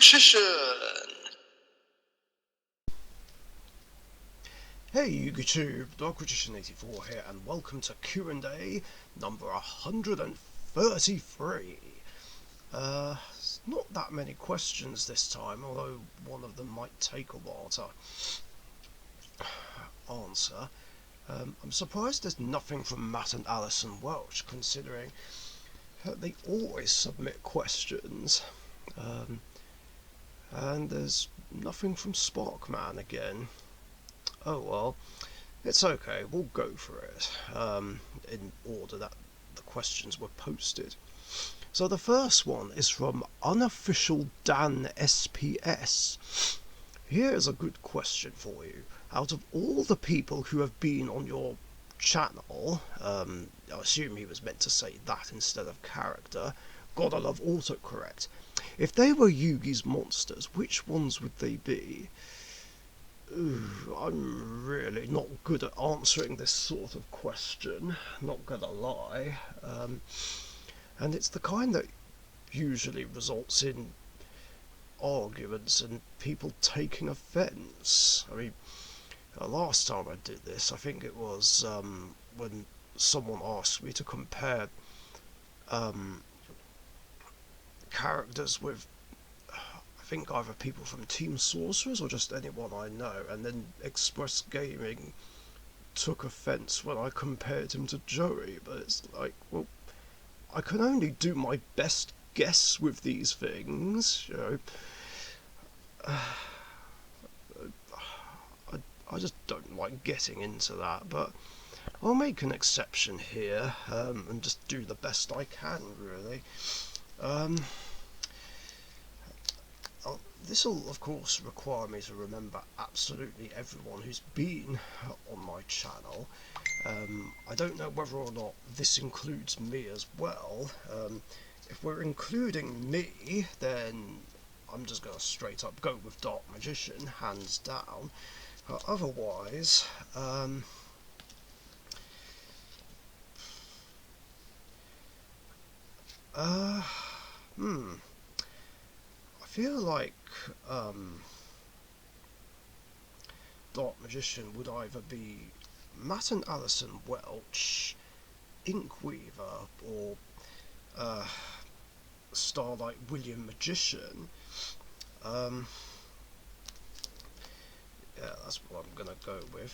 Richician! Hey YouTube, Richician84 here, and welcome to Q&A number 133. Not that many questions this time, although one of them might take a while to answer. I'm surprised there's nothing from Matt and Alison Welch, considering they always submit questions. And there's nothing from Sparkman again. Oh well, it's okay, we'll go for it, in order that the questions were posted. So the first one is from Unofficial Dan SPS. Here's a good question for you. Out of all the people who have been on your channel, I assume he was meant to say that instead of character, gotta love autocorrect. If they were Yugi's monsters, which ones would they be? Ooh, I'm really not good at answering this sort of question, not gonna lie. And it's the kind that usually results in arguments and people taking offence. I mean, last time I did this, I think it was when someone asked me to compare characters with, I think, either people from Team Sorcerers or just anyone I know, and then Express Gaming took offence when I compared him to Joey, but it's like, well, I can only do my best guess with these things, you know. I just don't like getting into that, but I'll make an exception here, and just do the best I can, really. This will, of course, require me to remember absolutely everyone who's been on my channel. I don't know whether or not this includes me as well. If we're including me, then I'm just going to straight up go with Dark Magician, hands down. Otherwise, I feel like Dark Magician would either be Matt and Alison Welch, Inkweaver, or Starlight William Magician. Yeah, that's what I'm gonna go with.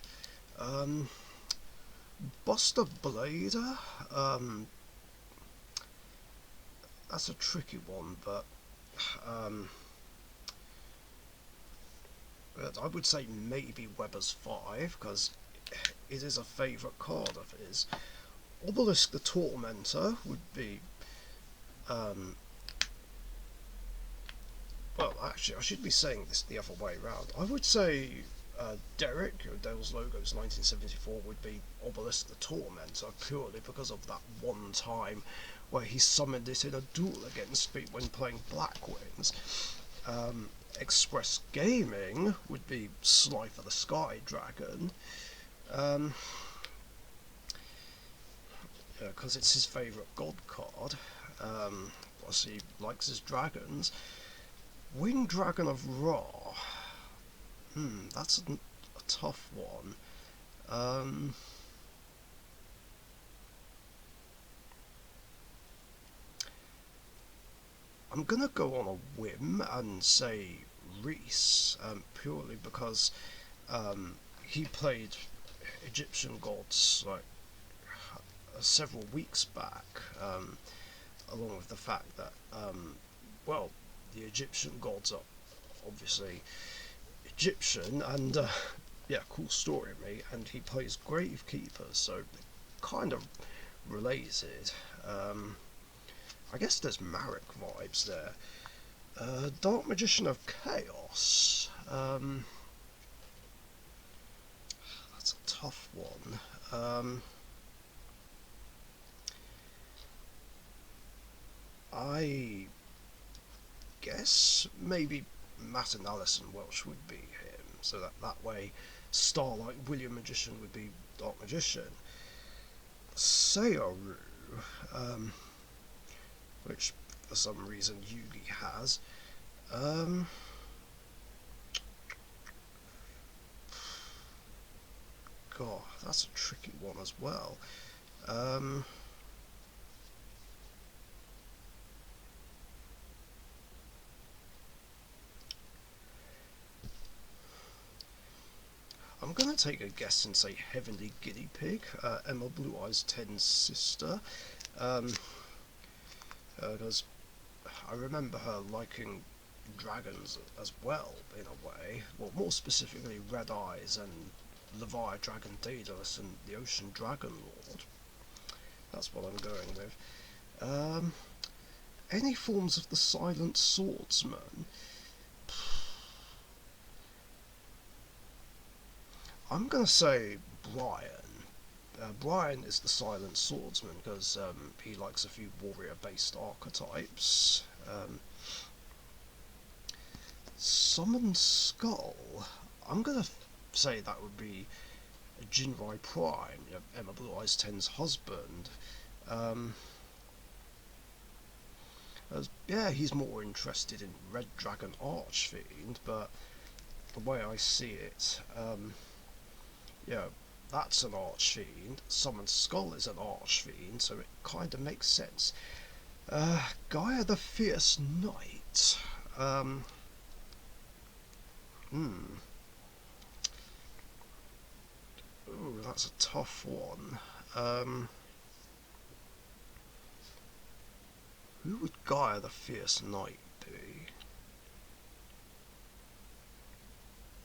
Buster Blader, that's a tricky one, but I would say maybe Weber's 5, because it is a favourite card of his. Obelisk the Tormentor would be, well, actually, I should be saying this the other way around. I would say Derek, Devil's Logos 1974, would be Obelisk the Tormentor, purely because of that one time where he summoned it in a duel against me when playing Blackwings. Express Gaming would be Slifer the Sky Dragon, because it's his favourite god card, plus he likes his dragons. Winged Dragon of Ra, that's a tough one. I'm gonna go on a whim and say Reese, purely because he played Egyptian gods like several weeks back, along with the fact that, well, the Egyptian gods are obviously Egyptian, and yeah, cool story, mate. And he plays Gravekeeper, so they're kind of related. I guess there's Marek vibes there. Dark Magician of Chaos. That's a tough one. I guess maybe Matt and Alison Welch would be him, so that way Starlight William Magician would be Dark Magician. Seoru, which for some reason Yugi has, Um, God, that's a tricky one as well. Um, I'm gonna take a guess and say Heavenly Guinea Pig, Emma Blue Eyes 10's sister, because I remember her liking dragons as well, in a way. Well, more specifically, Red Eyes and Levi Dragon Daedalus and the Ocean Dragon Lord. That's what I'm going with. Um, any forms of the Silent Swordsman? I'm gonna say Brian. Brian is the Silent Swordsman because he likes a few warrior-based archetypes. Summon Skull. I'm gonna say that would be Jinrai Prime, Emma Blue Eyes 10's husband. Yeah, he's more interested in Red Dragon Archfiend, but the way I see it, yeah, that's an Archfiend. Summon Skull is an Archfiend, so it kind of makes sense. Gaia the Fierce Knight. Hmm. Ooh, that's a tough one. Who would Gaia the Fierce Knight be?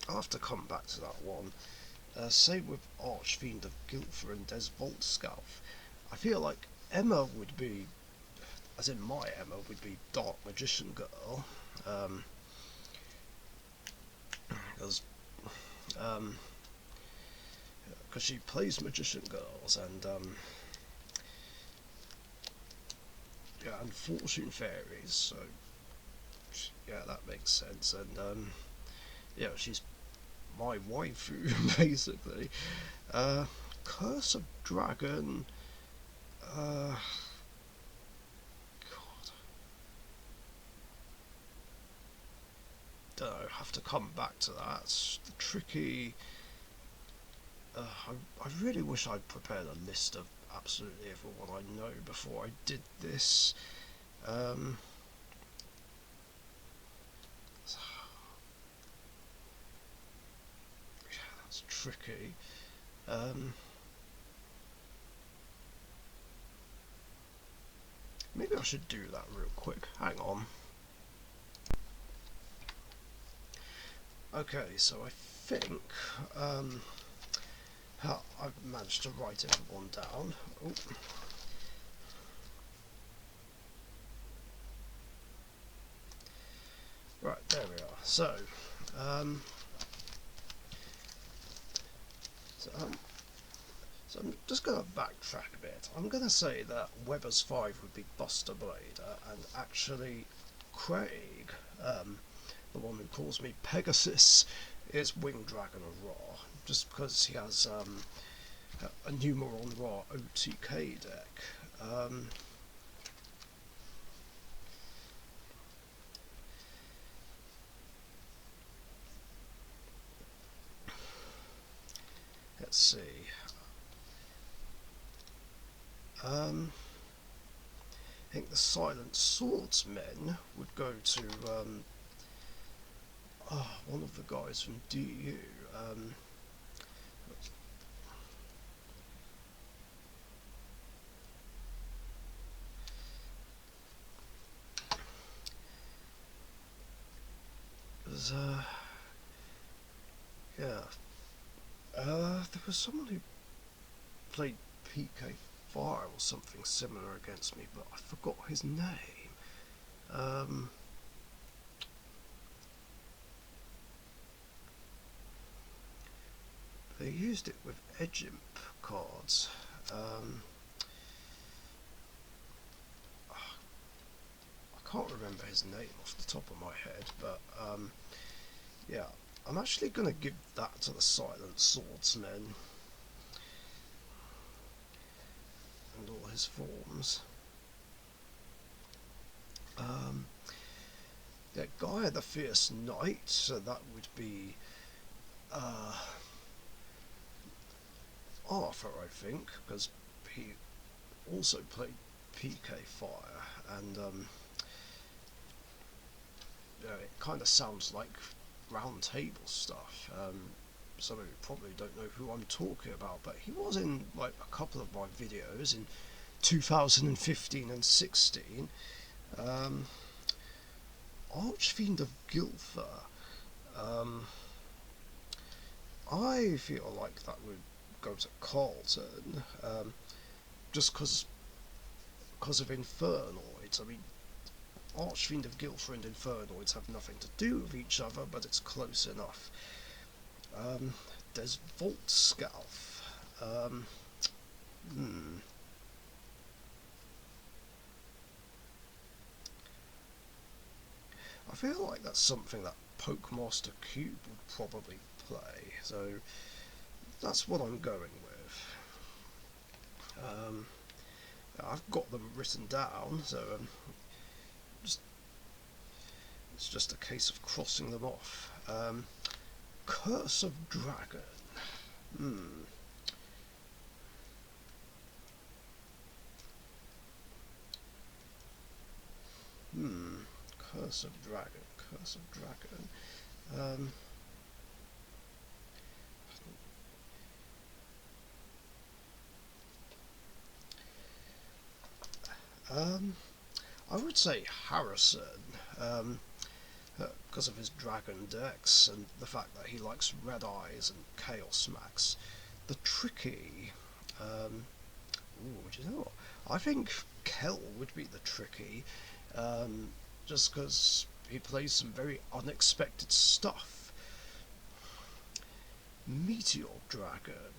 I'll have to come back to that one. Same with Archfiend of Gilfer and Des Voltscalf. I feel like Emma would be, as in my Emma, would be Dark Magician Girl. Because she plays Magician Girls yeah, and Fortune Fairies, so yeah, that makes sense. And yeah, she's my waifu basically. Curse of Dragon. God, don't know. Have to come back to that. It's tricky. I really wish I'd prepared a list of absolutely everyone I know before I did this. Um, yeah, that's tricky. Maybe I should do that real quick. Hang on. Okay, so I think I've managed to write everyone down. Oh. Right, there we are. Um, so I'm just going to backtrack a bit. I'm going to say that Weber's 5 would be Buster Blader, and actually Craig, the one who calls me Pegasus, is Winged Dragon of Ra, just because he has a Numeron Ra OTK deck. Let's see. I think the Silent Swordsmen would go to one of the guys from DU. Yeah, there was someone who played PK Fire or something similar against me, but I forgot his name. They used it with Edgimp cards. I can't remember his name off the top of my head, but yeah, I'm actually going to give that to the Silent Swordsmen and all his forms. Yeah, Guy the Fierce Knight, so that would be uh, Arthur, I think, because he also played PK Fire, and it kind of sounds like round table stuff. Some of you probably don't know who I'm talking about, but he was in like a couple of my videos in 2015 and 16. Archfiend of Gilfer. Um, I feel like that would go to Carlton, just because of Infernoids. I mean, Archfiend of Gilfer and Infernoids have nothing to do with each other, but it's close enough. There's Vault Scalf. Hmm. I feel like that's something that Pokemaster Cube would probably play, so that's what I'm going with. I've got them written down, so just, it's just a case of crossing them off. Curse of Dragon. Hmm. Hmm. Curse of Dragon. Curse of Dragon. I would say Harrison, because of his Dragon Dex and the fact that he likes Red Eyes and Chaos Max. The Tricky. Do you know what? I think Kel would be the Tricky, just because he plays some very unexpected stuff. Meteor Dragon.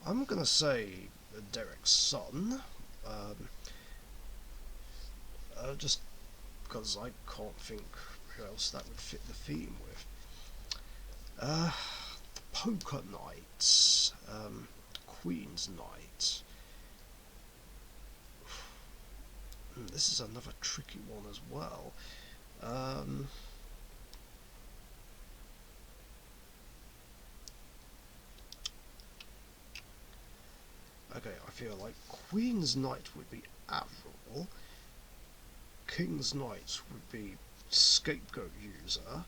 I'm gonna say Derek's son, just because I can't think who else that would fit the theme with. Poker Knights, Queen's Knight. This is another tricky one as well. Okay, I feel like Queen's Knight would be Avril, King's Knight would be Scapegoat User,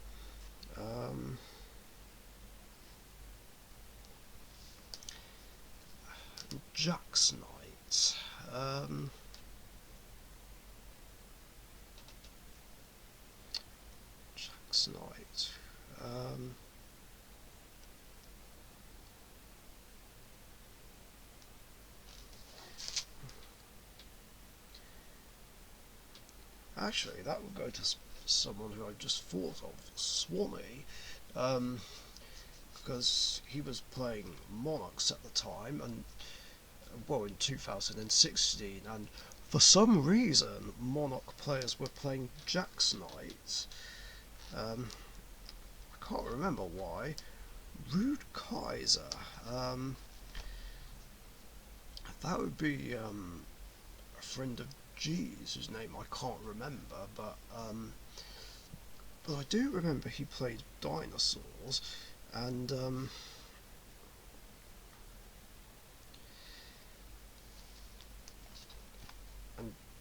Jack's Knight, Jack's Knight, actually, that would go to someone who I just thought of, Swanee, because he was playing Monarchs at the time, and well, in 2016, and for some reason, Monarch players were playing Jack's Knight. I can't remember why. Rude Kaiser. That would be a friend of G's, whose name I can't remember, but I do remember he played dinosaurs, and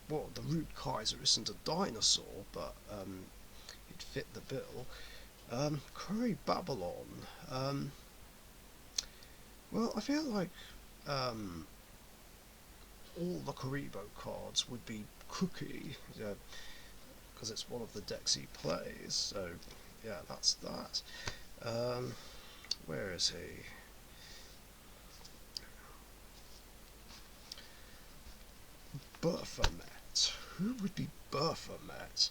well, the Root Kaiser isn't a dinosaur, but he'd fit the bill. Curry Babylon. Well, I feel like all the Karibo cards would be Cookie, because it's one of the decks he plays. So, yeah, that's that. Where is he? Baphomet. Who would be Baphomet?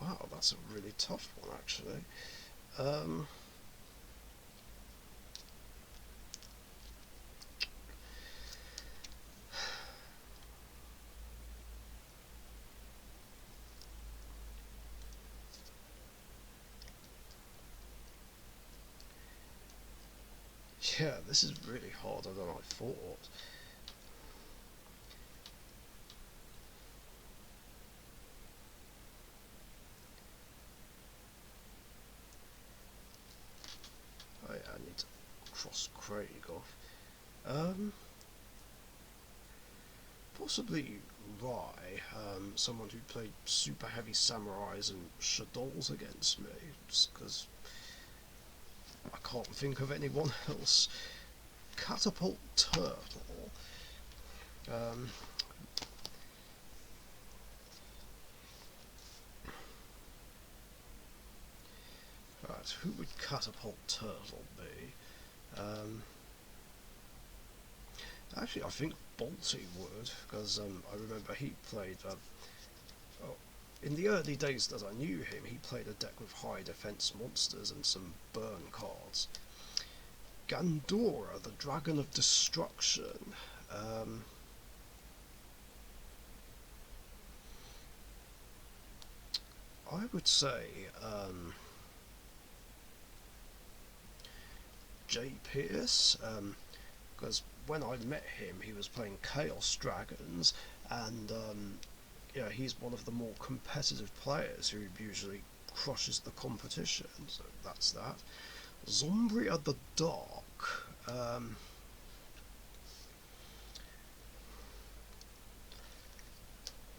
Wow, that's a really tough one, actually. Yeah, this is really harder than I thought. I need to cross Craig off. Possibly Rai, someone who played super heavy samurais and shadows against me, just because I can't think of anyone else. Catapult Turtle. Um, right, who would Catapult Turtle be? Actually, I think Balti would, because I remember he played. Oh, in the early days that I knew him, he played a deck with high defense monsters and some burn cards. Gandora, the Dragon of Destruction. I would say Jay Pierce, because when I met him, he was playing Chaos Dragons, and yeah, he's one of the more competitive players who usually crushes the competition. So that's that. Zombria the Dark.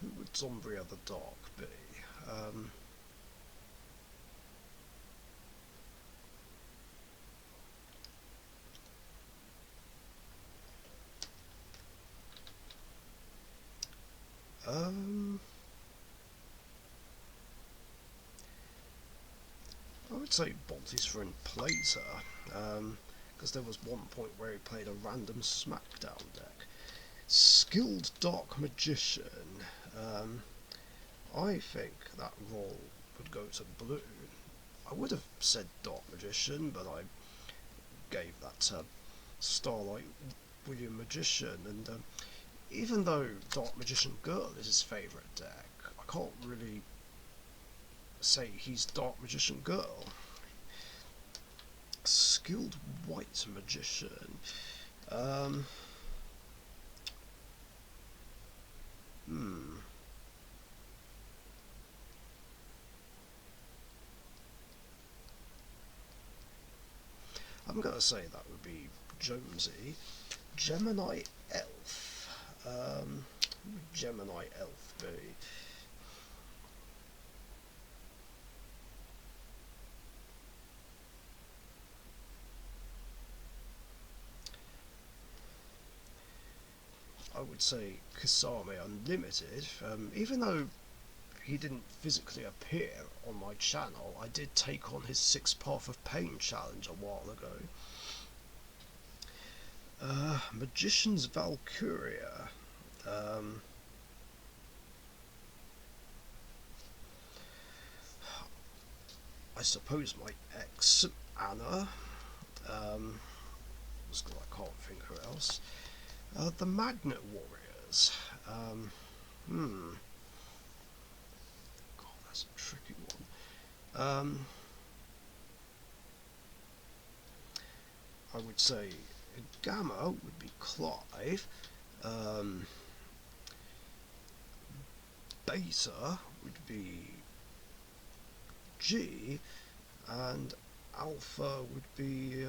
Who would Zombria the Dark be? Um, um, I would say Bonte's friend Plater, because there was one point where he played a random Smackdown deck. Skilled Dark Magician. I think that role would go to Blue. I would have said Dark Magician, but I gave that to Starlight William Magician, and even though Dark Magician Girl is his favourite deck, I can't really say he's Dark Magician Girl. Skilled White Magician. Um, hmm. I'm going to say that would be Jonesy. Gemini Elf. Who would Gemini Elf be? I would say Kasame Unlimited, even though he didn't physically appear on my channel, I did take on his 6 Path of Pain challenge a while ago. Magician's Valkyria. I suppose my ex, Anna. Just 'cause I can't think who else. The Magnet Warriors. God, that's a tricky one. I would say Gamma would be Clive. Um, Beta would be G, and Alpha would be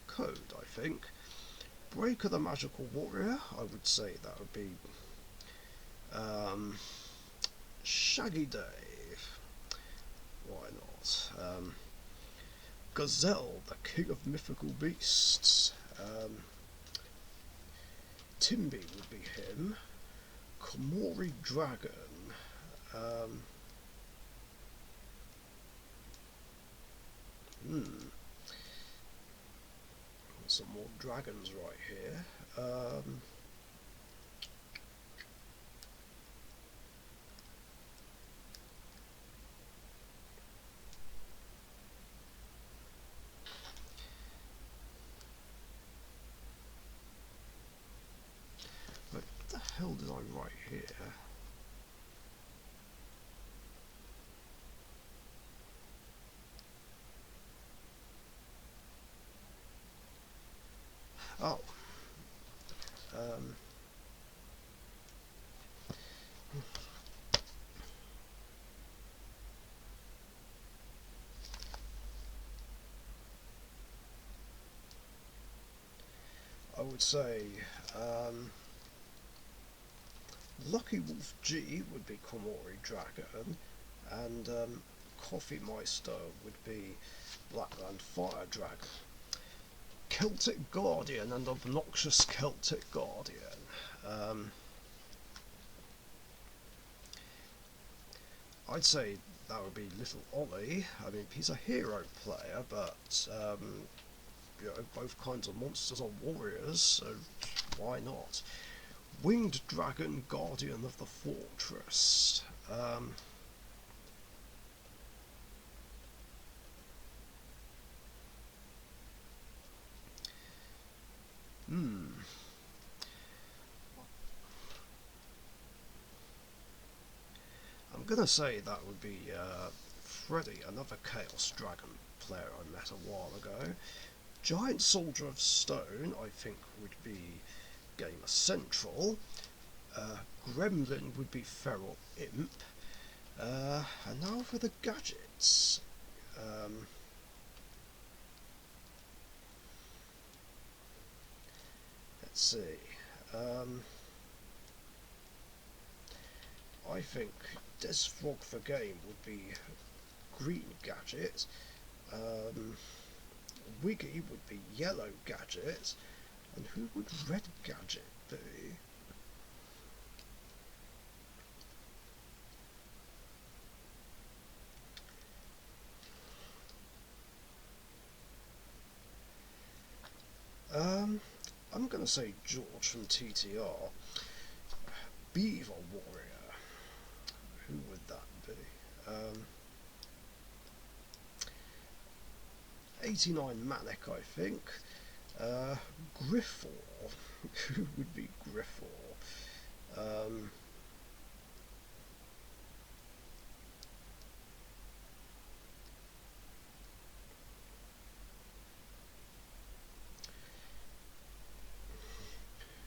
Code, I think. Breaker the Magical Warrior, I would say that would be Shaggy Dave. Why not? Gazelle, the King of Mythical Beasts. Timby would be him. Komori Dragon. Some more dragons right here. What the hell did I write here? Oh. Um, I would say Lucky Wolf G would be Komori Dragon, and Coffee Meister would be Blackland Fire Dragon. Celtic Guardian and Obnoxious Celtic Guardian. Um, I'd say that would be Little Ollie. I mean, he's a hero player, but you know, both kinds of monsters are warriors, so why not? Winged Dragon, Guardian of the Fortress. Hmm. I'm gonna say that would be Freddy, another Chaos Dragon player I met a while ago. Giant Soldier of Stone, I think, would be Gamer Central. Gremlin would be Feral Imp. And now for the gadgets. Um, let's see. Um, I think Des Frog for Game would be Green Gadget. Um, Wiggy would be Yellow Gadget. And who would Red Gadget be? I'm going to say George from TTR. Beaver Warrior. Who would that be? 89 Manic, I think. Griffor. Who would be Griffor? Um,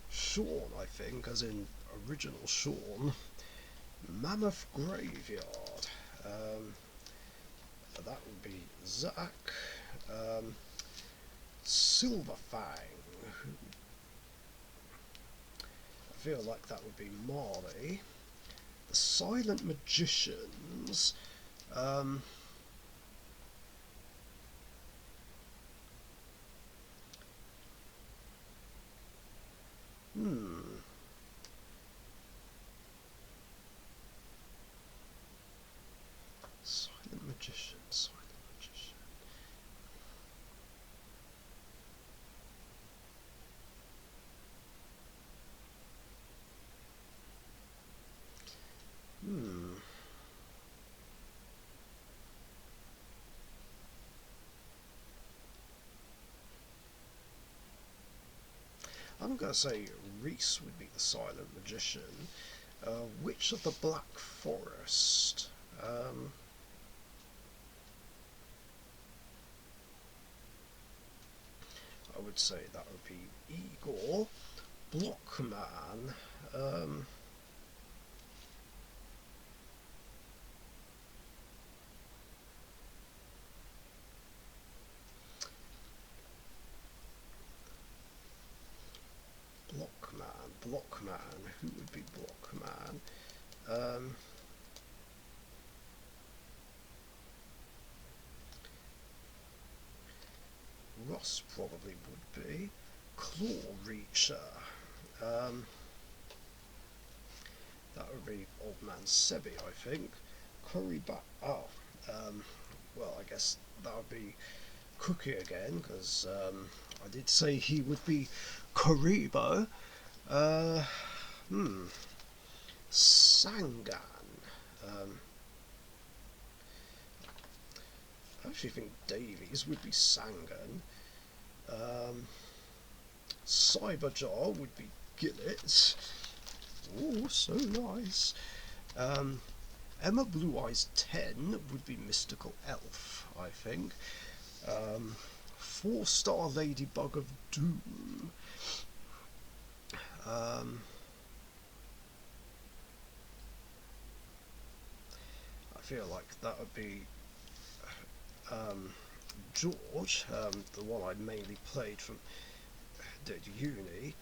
Sean, I think, as in original Sean. Mammoth Graveyard. That would be Zach. Silverfang. I feel like that would be Marley. The Silent Magicians. Um, hmm. Silent Magician. Silent Magician. Hmm. I'm going to say Reese would be the Silent Magician. Witch of the Black Forest. I would say that would be Igor. Blockman. Um, Blockman. Who would be Blockman? Um, Ross probably would be. Claw Reacher. Um, that would be Old Man Sebi, I think. Curry Oh, well, I guess that would be Cookie again, because I did say he would be Karibo. Uh, hmm. Sangan. Um, I actually think Davies would be Sangan. Um, Cyberjar would be Gillett. Oh, so nice. Emma Blue Eyes 10 would be Mystical Elf, I think. 4-star Ladybug of Doom. I feel like that would be George, the one I mainly played from the uni.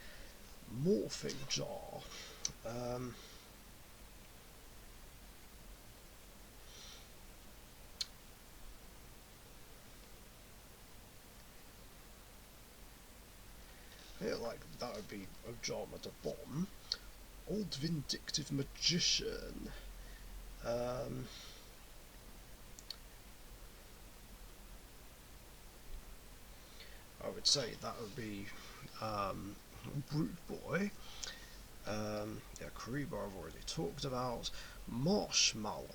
Morphing Jar. I feel like that would be Ojama the Bomb. Old Vindictive Magician. Um, I would say that would be Brute Boy. Yeah, Kariba I've already talked about. Marshmallow.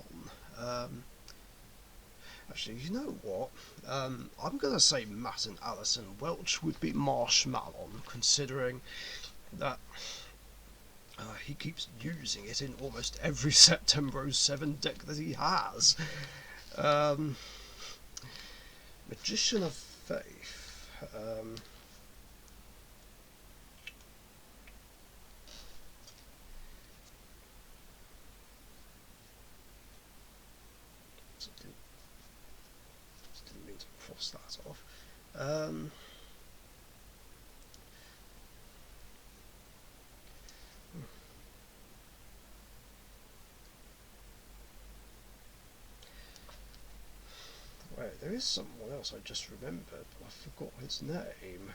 Actually, you know what? I'm gonna say Matt and Alison Welch would be Marshmallow, considering that he keeps using it in almost every September 07 deck that he has. Um, Magician of Faith. Didn't mean to cross that off. Wait, there is someone else I just remembered, but I forgot his name.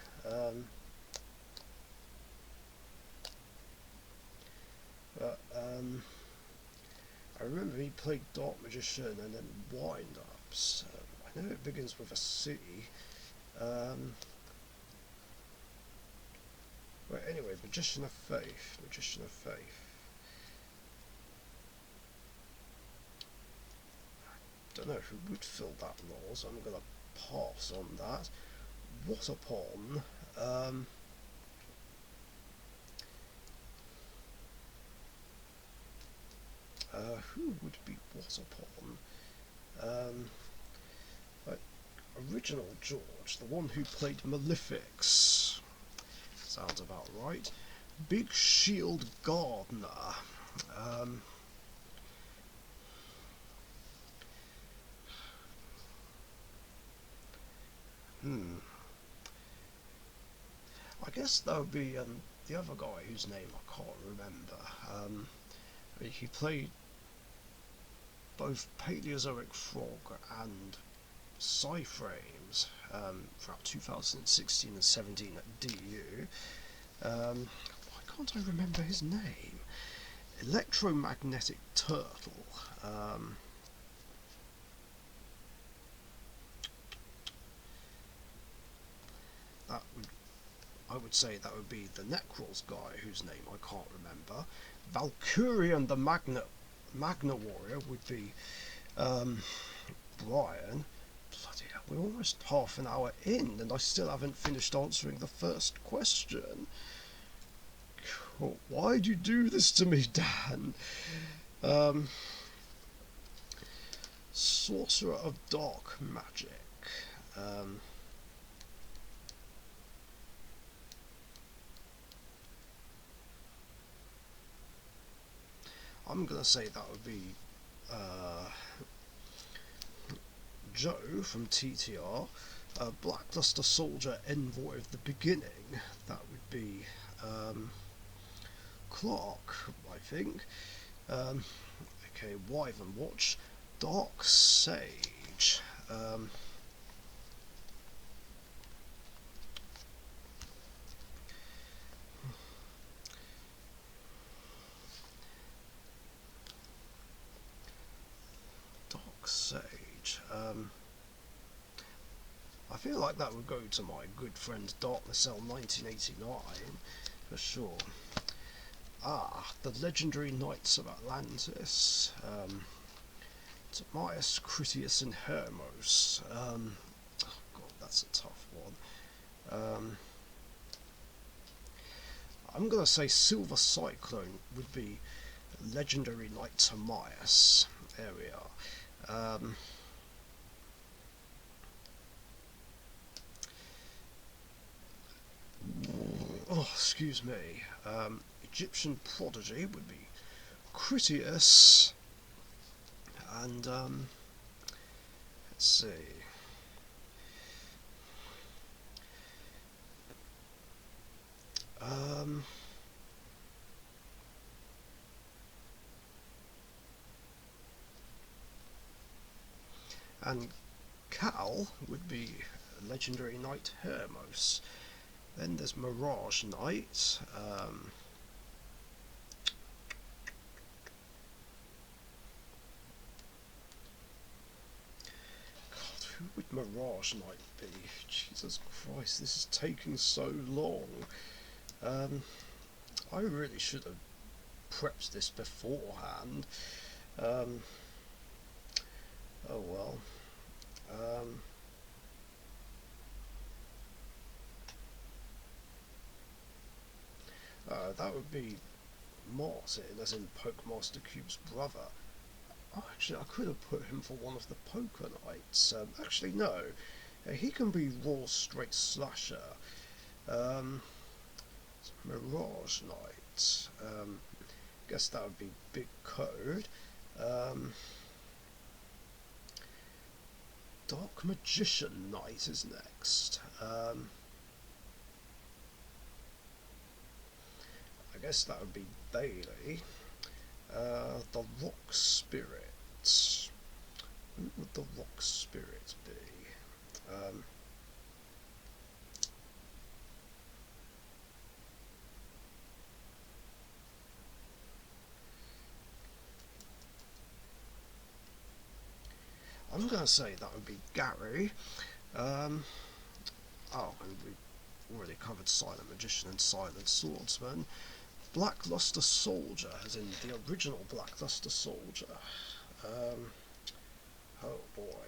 But I remember he played Dark Magician and then Wind Ups. I know it begins with a C. Well, anyway, Magician of Faith. Magician of Faith. Don't know who would fill that role, so I'm gonna pass on that. What upon? Who would be what upon? Like, original George, the one who played Malefics. Sounds about right. Big Shield Gardener. I guess that would be the other guy whose name I can't remember. He played both Paleozoic Frog and Psyframes throughout 2016 and 17 at DU. Why can't I remember his name? Electromagnetic Turtle. That would, I would say that would be the Necrol's guy, whose name I can't remember. Valkyrian the Magna Warrior would be Brian. Bloody hell, we're almost half an hour in and I still haven't finished answering the first question. Why'd you do this to me, Dan? Sorcerer of Dark Magic. I'm gonna say that would be Joe from TTR. Blackluster Soldier Envoy of the Beginning. That would be Clark, I think. Okay, Wyvern Watch. Dark Sage. Dark Sage. I feel like that would go to my good friend Darkness L 1989 for sure. The Legendary Knights of Atlantis. Timaeus, Critias, and Hermos. Oh god, that's a tough one. I'm gonna say Silver Cyclone would be Legendary Knight Timaeus. There we are. Oh, excuse me. Egyptian prodigy would be Critias, and let's see. Um, and Cal would be legendary knight Hermos. Then there's Mirage Knight. God, who would Mirage Knight be? Jesus Christ, this is taking so long. I really should have prepped this beforehand. Um, oh well. Um, that would be Martin, as in Pokemaster Cube's brother. Oh, actually, I could have put him for one of the Poker Knights. Actually, no. He can be Raw Straight Slasher. Um, Mirage Knight. Guess that would be Big Code. Um, Dark Magician Knight is next. I guess that would be Bailey. The Rock Spirit. Who would the Rock Spirit be? I'm going to say that would be Gary. Oh, and we already covered Silent Magician and Silent Swordsman. Blackluster Soldier, as in the original Blackluster Soldier. Oh boy.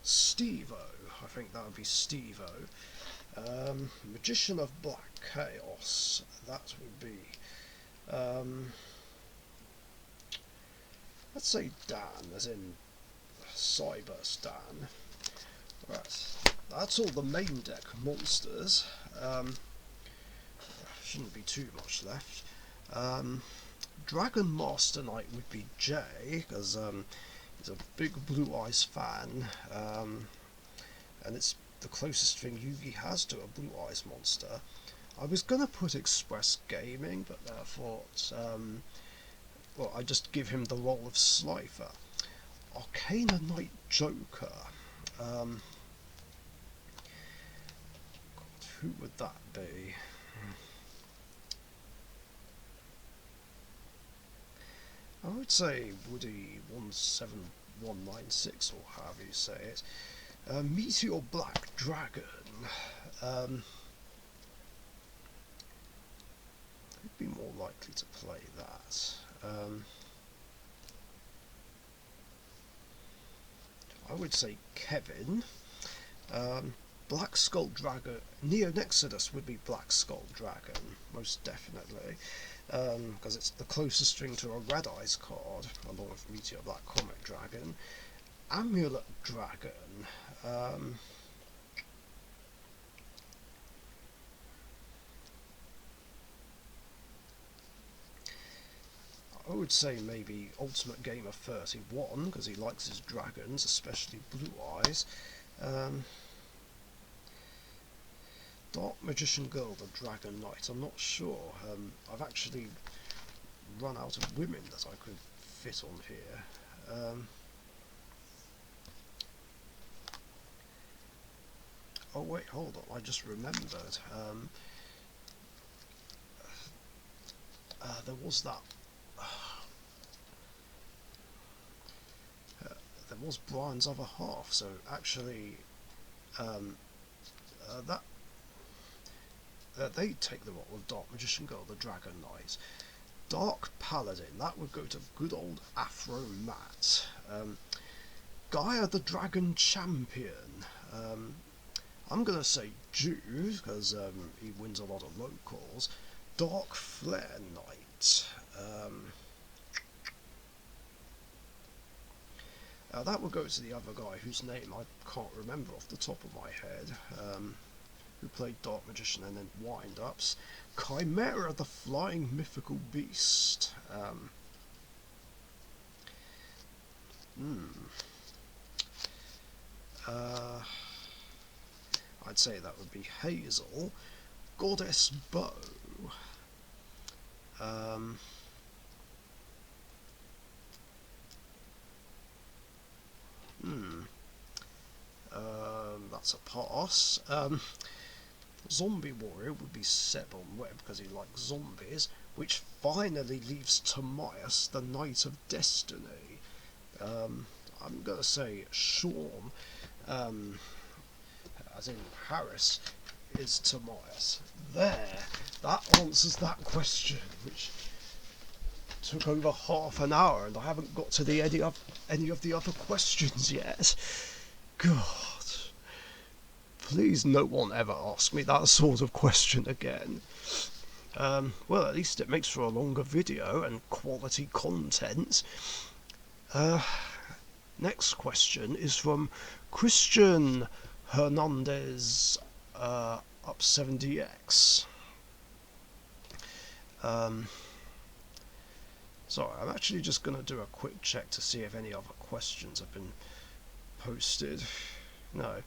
Steve-O. I think that would be Steve-O. Magician of Black Chaos. That would be... let's say Dan, as in Cyber Stan. Right, that's all the main deck monsters. Shouldn't be too much left. Dragon Master Knight would be Jay, because he's a big Blue Eyes fan, and it's the closest thing Yugi has to a Blue Eyes monster. I was gonna put Express Gaming, but I thought, well, I just give him the role of Slifer. Arcana Knight Joker. God, who would that be? I would say Woody 17196, or however you say it. Meteor Black Dragon. Who'd be more likely to play that? I would say Kevin. Black Skull Dragon. Neonexodus would be Black Skull Dragon, most definitely, because it's the closest thing to a Red Eyes card, along with Meteor Black Comet Dragon. Amulet Dragon. I would say maybe Ultimate Gamer 31, because he likes his dragons, especially Blue Eyes. Dark Magician Girl, the Dragon Knight, I'm not sure. I've actually run out of women that I could fit on here. Oh wait, hold on, I just remembered. There was that... there was Brian's other half, so actually that they take the role of Dark Magician Girl, the Dragon Knight. Dark Paladin, that would go to good old Afro Matt. Gaia the Dragon Champion. I'm gonna say Jude, because he wins a lot of locals. Dark Flare Knight. That would go to the other guy whose name I can't remember off the top of my head, who played Dark Magician and then Wind-Ups. Chimera, the Flying Mythical Beast. I'd say that would be Hazel. Goddess Bow. That's a pass. Zombie Warrior would be Sebon Webb because he likes zombies, which finally leaves Timaeus, the Knight of Destiny. I'm going to say Sean, as in Harris, is Timaeus. There, that answers that question, which took over half an hour, and I haven't got to any of the other questions yet. God. Please no one ever ask me that sort of question again. Well, at least it makes for a longer video and quality content. Next question is from Christian Hernandez, up 70x. Sorry, I'm actually just going to do a quick check to see if any other questions have been posted. No.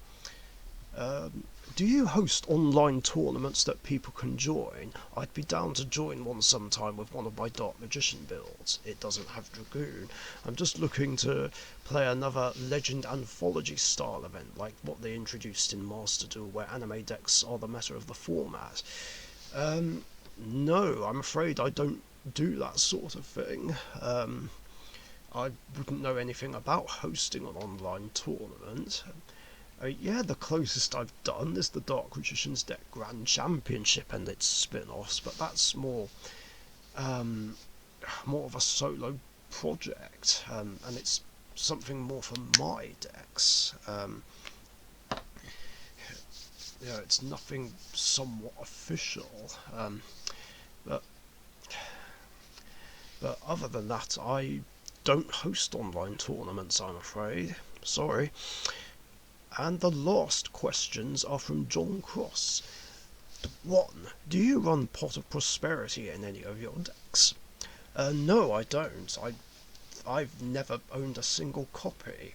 Do you host online tournaments that people can join? I'd be down to join one sometime with one of my Dark Magician builds. It doesn't have Dragoon. I'm just looking to play another Legend Anthology style event, like what they introduced in Master Duel, where anime decks are the matter of the format. No, I'm afraid I don't do that sort of thing. I wouldn't know anything about hosting an online tournament. Yeah, the closest I've done is the Dark Richician's Deck Grand Championship and its spin-offs, but that's more of a solo project, and it's something more for my decks. It's nothing somewhat official, but other than that, I don't host online tournaments, I'm afraid. Sorry. And the last questions are from John Cross. 1. Do you run Pot of Prosperity in any of your decks? No, I don't. I've never owned a single copy.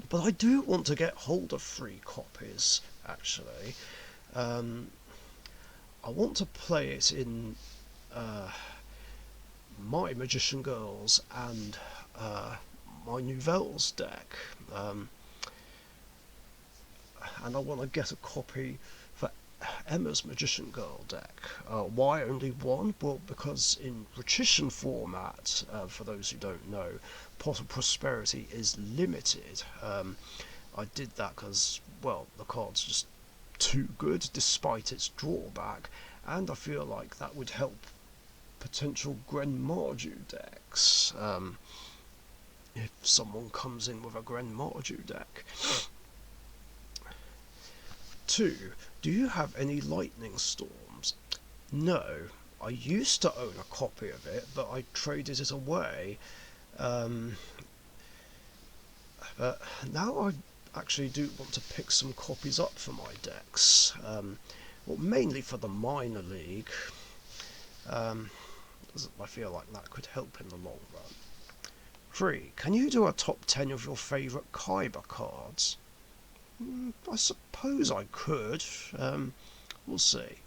But I do want to get hold of 3 copies, actually. I want to play it in my Magician Girls and my Nouvelles deck. And I want to get a copy for Emma's Magician Girl deck. Why only one? Well, because in Richician format, for those who don't know, Pot of Prosperity is limited. I did that because, well, the card's just too good despite its drawback, and I feel like that would help potential Gren Marju decks, if someone comes in with a Gren Marju deck. 2. Do you have any Lightning Storms? No. I used to own a copy of it, but I traded it away. But now I actually do want to pick some copies up for my decks. Well, mainly for the minor league. I feel like that could help in the long run. 3. Can you do a top 10 of your favourite Kyber cards? I suppose I could. We'll see.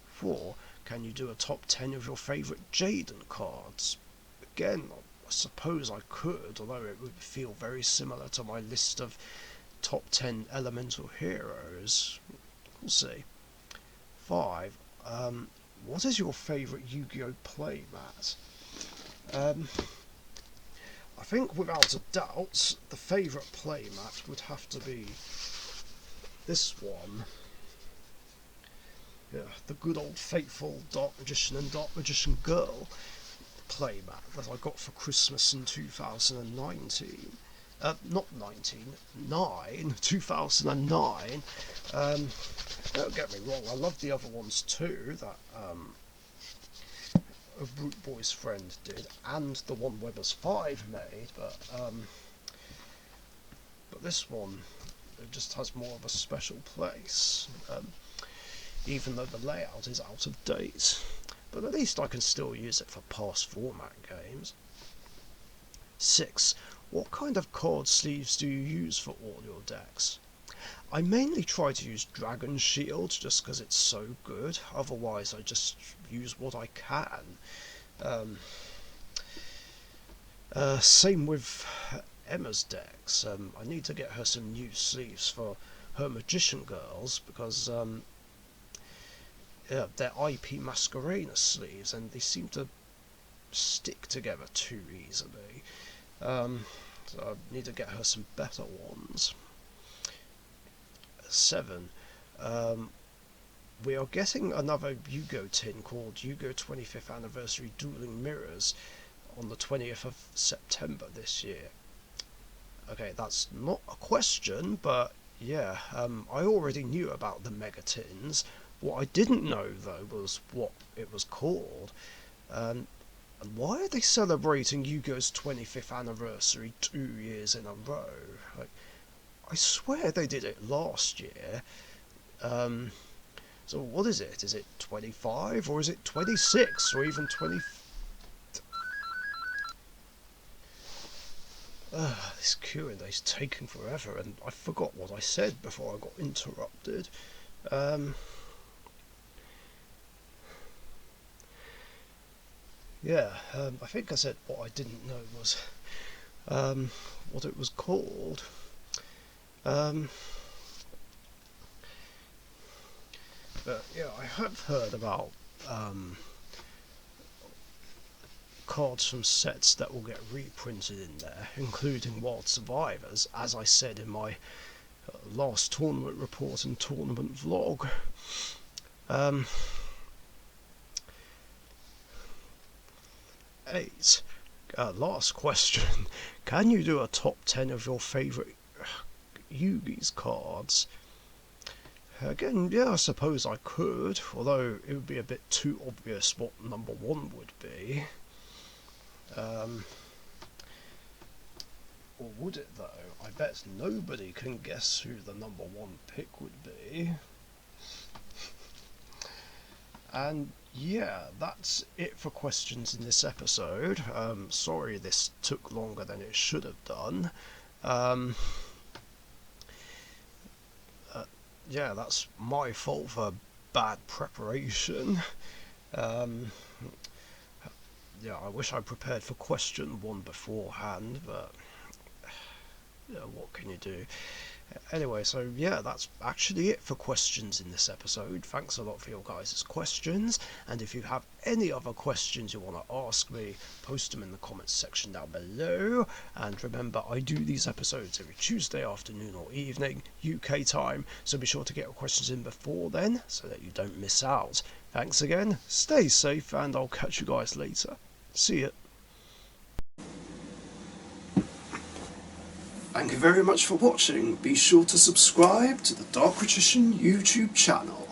4. Can you do a top 10 of your favourite Jaden cards? Again, I suppose I could, although it would feel very similar to my list of top 10 elemental heroes. We'll see. 5. What is your favourite Yu-Gi-Oh! Playmat? I think without a doubt the favourite playmat would have to be this one. Yeah, the good old faithful Dark Magician and Dark Magician Girl playmat that I got for Christmas in 2019. 2009. Don't get me wrong, I love the other ones too, that a Brute Boy's friend did, and the one Weber's 5 made, but but this one, it just has more of a special place, even though the layout is out of date. But at least I can still use it for past format games. 6. What kind of card sleeves do you use for all your decks? I mainly try to use Dragon Shield just because it's so good, otherwise I just use what I can. Same with Emma's decks. I need to get her some new sleeves for her Magician girls because yeah, they're IP Masquerena sleeves and they seem to stick together too easily. So I need to get her some better ones. 7. We are getting another Yu-Gi-Oh tin called Yu-Gi-Oh 25th Anniversary Dueling Mirrors on the 20th of September this year. Okay, that's not a question, but yeah, I already knew about the Mega Tins. What I didn't know, though, was what it was called. And why are they celebrating Yu-Gi-Oh's 25th anniversary 2 years in a row? Like, I swear they did it last year. So what is it? Is it 25 or is it 26 or even 20? This Q&A's taking forever, and I forgot what I said before I got interrupted. Yeah, I think I said what I didn't know was what it was called. But yeah, I have heard about cards from sets that will get reprinted in there, including Wild Survivors, as I said in my last tournament report and tournament vlog. 8. Last question. Can you do a top 10 of your favourite Yugi's cards? Again, yeah, I suppose I could, although it would be a bit too obvious what number 1 would be. Or would it though? I bet nobody can guess who the number 1 pick would be. And yeah, that's it for questions in this episode. Sorry this took longer than it should have done. Yeah, that's my fault for bad preparation. Yeah, I wish I prepared for question 1 beforehand, but yeah, what can you do? Anyway, so yeah, that's actually it for questions in this episode. Thanks a lot for your guys' questions, and if you have any other questions you want to ask me, post them in the comments section down below. And remember, I do these episodes every Tuesday afternoon or evening, UK time, so be sure to get your questions in before then, so that you don't miss out. Thanks again, stay safe, and I'll catch you guys later. See ya. Thank you very much for watching. Be sure to subscribe to the Richician YouTube channel.